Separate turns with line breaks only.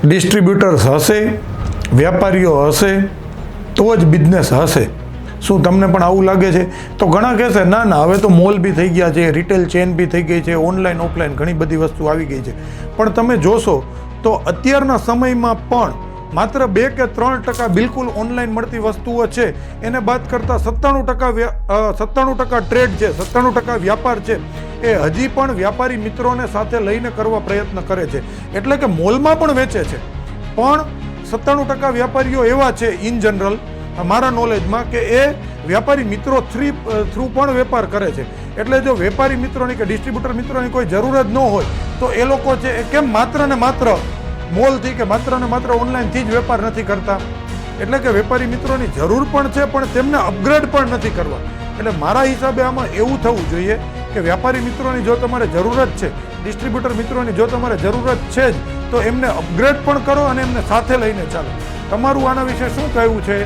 Distributors હશે, વ્યાપારીઓ હશે તો જ બિઝનેસ હશે. શું તમને પણ આવું લાગે છે? તો ઘણા કહેશે ના ના, હવે તો મોલ બી થઈ ગયા છે, રિટેલ ચેન બી થઈ ગઈ છે, ઓનલાઈન ઓફલાઈન ઘણી બધી વસ્તુ આવી ગઈ છે. પણ તમે જોશો તો અત્યારના સમયમાં પણ માત્ર 2 કે 3% બિલકુલ ઓનલાઈન મળતી વસ્તુઓ છે. એને બાદ કરતાં 97% ટ્રેડ છે, 97% વ્યાપાર છે, એ હજી પણ વ્યાપારી મિત્રોને સાથે લઈને કરવા પ્રયત્ન કરે છે. એટલે કે મોલમાં પણ વેચે છે, પણ 97% વ્યાપારીઓ એવા છે ઇન જનરલ મારા નોલેજમાં કે એ વ્યાપારી મિત્રો થ્રુ પણ વેપાર કરે છે. એટલે જો વેપારી મિત્રોની કે ડિસ્ટ્રીબ્યુટર મિત્રોની કોઈ જરૂર જ ન હોય તો એ લોકો છે એ કેમ માત્ર ને માત્ર મોલથી કે માત્ર ને માત્ર ઓનલાઈનથી જ વેપાર નથી કરતા? એટલે કે વેપારી મિત્રોની જરૂર પણ છે, પણ તેમને અપગ્રેડ પણ નથી કરવા. એટલે મારા હિસાબે આમાં એવું થવું જોઈએ કે વ્યાપારી મિત્રોની જો તમારે જરૂરત છે, ડિસ્ટ્રીબ્યુટર મિત્રોની જો તમારે જરૂરત છે જ, તો એમને અપગ્રેડ પણ કરો અને એમને સાથે લઈને ચાલો. તમારું આના વિશે શું કહેવું છે?